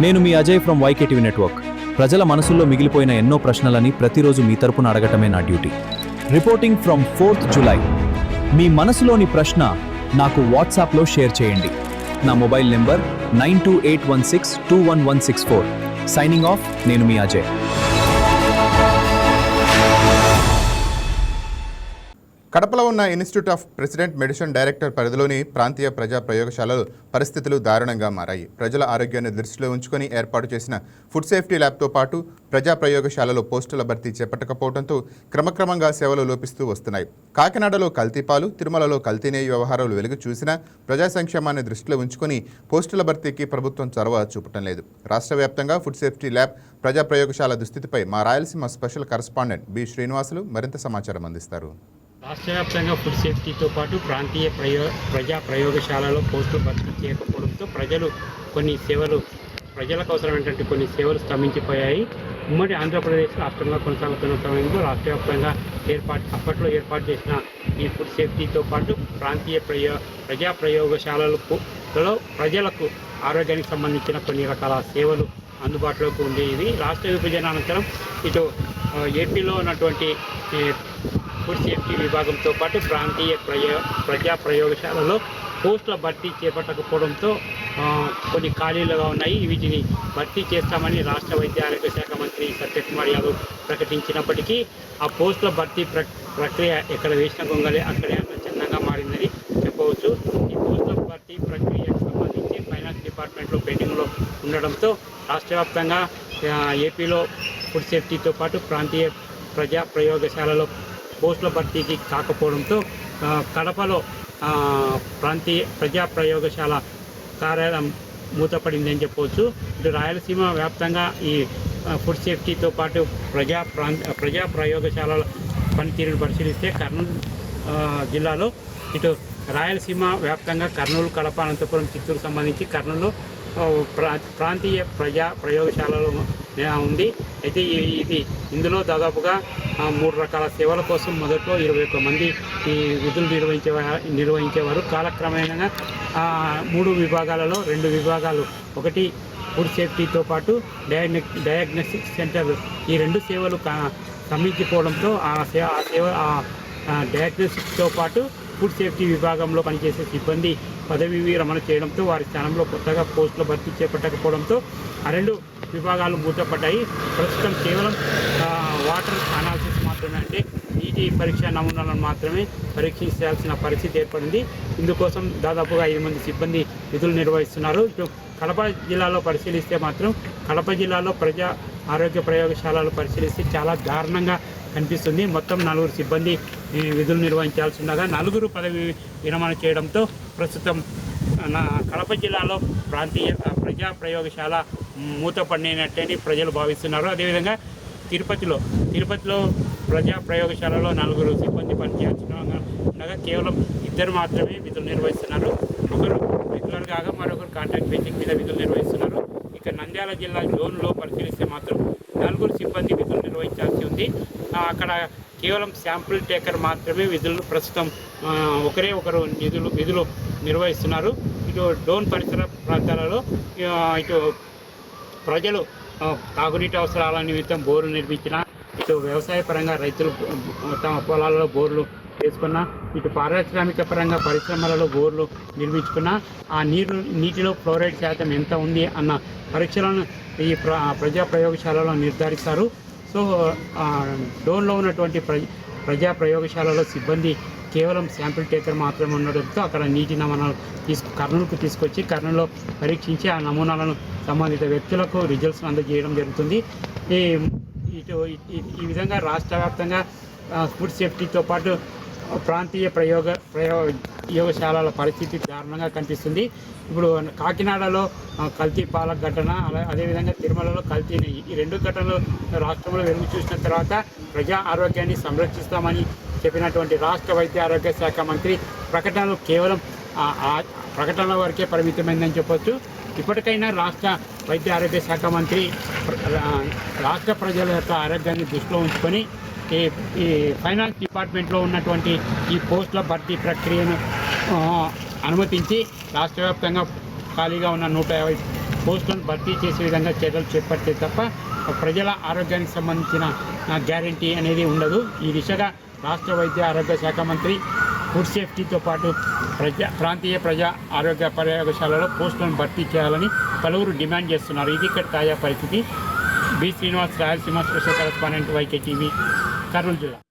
నేను మీ Ajay from వైకేటీవీ network. ప్రజల మనసుల్లో మిగిలిపోయిన ఎన్నో ప్రశ్నలని ప్రతిరోజు మీ తరపున అడగటమే నా duty. Reporting from 4th July. మీ మనసులోని ప్రశ్న నాకు వాట్సాప్లో షేర్ చేయండి. నా మొబైల్ నెంబర్ 9281621164. Signing off. నేను మీ అజయ్. కడపలో ఉన్న institute of president medicine director పరిధిలోని ప్రాంతీయ ప్రజా ప్రయోగశాలలో పరిస్థితులు దారుణంగా మారాయి. ప్రజల ఆరోగ్యాన్ని దృష్టిలో ఉంచుకొని ఏర్పాటు చేసిన ఫుడ్ సేఫ్టీ ల్యాబ్తో పాటు ప్రజా ప్రయోగశాలలో పోస్టుల భర్తీ చేపట్టకపోవడంతో క్రమక్రమంగా సేవలు లోపిస్తూ వస్తున్నాయి. కాకినాడలో కల్తీపాలు, తిరుమలలో కల్తీనేయి వ్యవహారాలు వెలుగు చూసినా ప్రజా సంక్షేమాన్ని దృష్టిలో ఉంచుకొని పోస్టుల భర్తీకి ప్రభుత్వం చొరవ చూపటం లేదు. రాష్ట్ర వ్యాప్తంగా ఫుడ్ సేఫ్టీ ల్యాబ్, ప్రజా ప్రయోగశాల దుస్థితిపై మా Rayalaseema special correspondent B Srinivasulu మరింత సమాచారం అందిస్తారు. రాష్ట్ర వ్యాప్తంగా ఫుడ్ సేఫ్టీతో పాటు ప్రాంతీయ ప్రజా ప్రయోగశాలలో పోస్టులు భర్తీ చేయకపోవడంతో ప్రజలకు అవసరమైనటువంటి కొన్ని సేవలు స్తంభించిపోయాయి. ఉమ్మడి ఆంధ్రప్రదేశ్ రాష్ట్రంగా కొనసాగుతున్న సమయంలో రాష్ట్ర వ్యాప్తంగా అప్పట్లో ఏర్పాటు చేసిన ఈ ఫుడ్ సేఫ్టీతో పాటు ప్రాంతీయ ప్రజా ప్రయోగశాలలో ప్రజలకు ఆరోగ్యానికి సంబంధించిన కొన్ని రకాల సేవలు అందుబాటులోకి ఉండేవి. రాష్ట్ర విభజన అనంతరం ఇటు ఏపీలో ఉన్నటువంటి ఫుడ్ సేఫ్టీ విభాగంతో పాటు ప్రాంతీయ ప్రజా ప్రయోగశాలలో పోస్టుల భర్తీ చేపట్టకపోవడంతో కొన్ని ఖాళీలుగా ఉన్నాయి. వీటిని భర్తీ చేస్తామని రాష్ట్ర వైద్య ఆరోగ్య శాఖ మంత్రి సత్యకుమార్ యాదవ్ ప్రకటించినప్పటికీ ఆ పోస్టుల భర్తీ ప్రక్రియ ఎక్కడ వేసిన గొంగలే అక్కడే చిన్నగా మారిందని చెప్పవచ్చు. ఈ పోస్టుల భర్తీ ప్రక్రియకు సంబంధించి ఫైనాన్స్ డిపార్ట్మెంట్లో పెండింగ్లో ఉండడంతో రాష్ట్ర వ్యాప్తంగా ఏపీలో ఫుడ్ సేఫ్టీతో పాటు ప్రాంతీయ ప్రజా ప్రయోగశాలలో పోస్టుల భర్తీకి కాకపోవడంతో కడపలో ప్రాంతీయ ప్రజా ప్రయోగశాల కార్యాలయం మూతపడిందని చెప్పవచ్చు. ఇటు రాయలసీమ వ్యాప్తంగా ఈ ఫుడ్ సేఫ్టీతో పాటు ప్రజా ప్రయోగశాలల పనితీరును పరిశీలిస్తే కర్నూలు జిల్లాలో ఇటు రాయలసీమ వ్యాప్తంగా కర్నూలు, కడప, అనంతపురం, చిత్తూరు సంబంధించి కర్నూలు ప్రాంతీయ ప్రజా ప్రయోగశాలలో ఉంది. అయితే ఇందులో దాదాపుగా 3 రకాల సేవల కోసం మొదట్లో 21 మంది ఈ విధులు నిర్వహించేవారు. కాలక్రమేణా 3 విభాగాలలో 2 విభాగాలు, ఒకటి ఫుడ్ సేఫ్టీతో పాటు డయాగ్నోస్టిక్ సెంటర్, ఈ 2 సేవలు స్తంభించిపోవడంతో ఆ డయాగ్నోస్టిక్స్తో పాటు ఫుడ్ సేఫ్టీ విభాగంలో పనిచేసే సిబ్బంది పదవీ విరమణ చేయడంతో వారి స్థానంలో కొత్తగా పోస్టుల భర్తీ చేపట్టకపోవడంతో ఆ 2 విభాగాలు మూతపడ్డాయి. ప్రస్తుతం కేవలం వాటర్ అనాలిసిస్ మాత్రమే, అంటే నీటి పరీక్ష నమూనాలను మాత్రమే పరీక్షించాల్సిన పరిస్థితి ఏర్పడింది. ఇందుకోసం దాదాపుగా 5 మంది సిబ్బంది విధులు నిర్వహిస్తున్నారు. ఇటు కడప జిల్లాలో పరిశీలిస్తే మాత్రం కడప జిల్లాలో ప్రజా ఆరోగ్య ప్రయోగశాలలు పరిశీలిస్తే చాలా దారుణంగా కనిపిస్తుంది. మొత్తం 4 సిబ్బంది విధులు నిర్వహించాల్సి ఉండగా 4 పదవి విరమణ చేయడంతో ప్రస్తుతం కడప జిల్లాలో ప్రాంతీయ ప్రజా ప్రయోగశాల మూతపడినట్టని ప్రజలు భావిస్తున్నారు. అదేవిధంగా తిరుపతిలో ప్రజా ప్రయోగశాలలో 4 సిబ్బంది పనిచేయాల్సి ఉండగా కేవలం 2 మాత్రమే విధులు నిర్వహిస్తున్నారు. ఒకరు రెగ్యులర్ కాగా మరొకరు కాంట్రాక్ట్ బేసిక్ మీద విధులు నిర్వహిస్తున్నారు. ఇక నంద్యాల జిల్లా జోన్లో పరిశీలిస్తే మాత్రం 4 సిబ్బంది విధులు నిర్వహించాల్సి ఉంది. అక్కడ కేవలం శాంపుల్ టేకర్ మాత్రమే విధులు ప్రస్తుతం ఒకరు విధులు నిర్వహిస్తున్నారు. ఇటు డోన్ పరిసర ప్రాంతాలలో ఇటు ప్రజలు తాగునీటి అవసరాల నిమిత్తం బోర్లు నిర్మించిన, ఇటు వ్యవసాయ పరంగా రైతులు తమ పొలాలలో బోర్లు వేసుకున్న, ఇటు పారిశ్రామిక పరంగా పరిశ్రమలలో బోర్లు నిర్మించుకున్న ఆ నీటిలో ఫ్లోరైడ్ శాతం ఎంత ఉంది అన్న పరీక్షలను ఈ ప్రజా ప్రయోగశాలలో నిర్ధారిస్తారు. సో డోన్లో ఉన్నటువంటి ప్రజా ప్రయోగశాలలో సిబ్బంది కేవలం శాంపిల్ టేకర్ మాత్రమే ఉండడంతో అక్కడ నీటి నమూనాలు కర్నూలుకు తీసుకొచ్చి కర్నూలులో పరీక్షించి ఆ నమూనాలను సంబంధిత వ్యక్తులకు రిజల్ట్స్ అందజేయడం జరుగుతుంది. ఈ విధంగా రాష్ట్ర వ్యాప్తంగా ఫుడ్ సేఫ్టీతో పాటు ప్రాంతీయ ప్రయోగశాలల పరిస్థితి దారుణంగా కనిపిస్తుంది. ఇప్పుడు కాకినాడలో కల్తీ పాల ఘటన, అదేవిధంగా తిరుమలలో కల్తీనేయి, ఈ 2 ఘటనలు రాష్ట్రంలో వెలుగు చూసిన తర్వాత ప్రజా ఆరోగ్యాన్ని సంరక్షిస్తామని చెప్పినటువంటి రాష్ట్ర వైద్య ఆరోగ్య శాఖ మంత్రి ప్రకటనలు కేవలం ప్రకటనల వరకే పరిమితమైందని చెప్పొచ్చు. ఇప్పటికైనా రాష్ట్ర వైద్య ఆరోగ్య శాఖ మంత్రి రాష్ట్ర ప్రజల యొక్క ఆరోగ్యాన్ని దృష్టిలో ఉంచుకొని ఈ ఫైనాన్స్ డిపార్ట్మెంట్లో ఉన్నటువంటి ఈ పోస్టుల భర్తీ ప్రక్రియను అనుమతించి రాష్ట్ర వ్యాప్తంగా ఖాళీగా ఉన్న 150 పోస్టులను భర్తీ చేసే విధంగా చర్యలు చేపడితే తప్ప ప్రజల ఆరోగ్యానికి సంబంధించిన గ్యారంటీ అనేది ఉండదు. ఈ దిశగా రాష్ట్ర వైద్య ఆరోగ్య శాఖ మంత్రి ఫుడ్ సేఫ్టీతో పాటు ప్రాంతీయ ప్రజా ఆరోగ్య ప్రయోగశాలలో పోస్టులను భర్తీ చేయాలని పలువురు డిమాండ్ చేస్తున్నారు. ఇది ఇక్కడ తాజా పరిస్థితి. B Srinivas, Rayalaseema special correspondent, YK TV, Kurnool జిల్లా.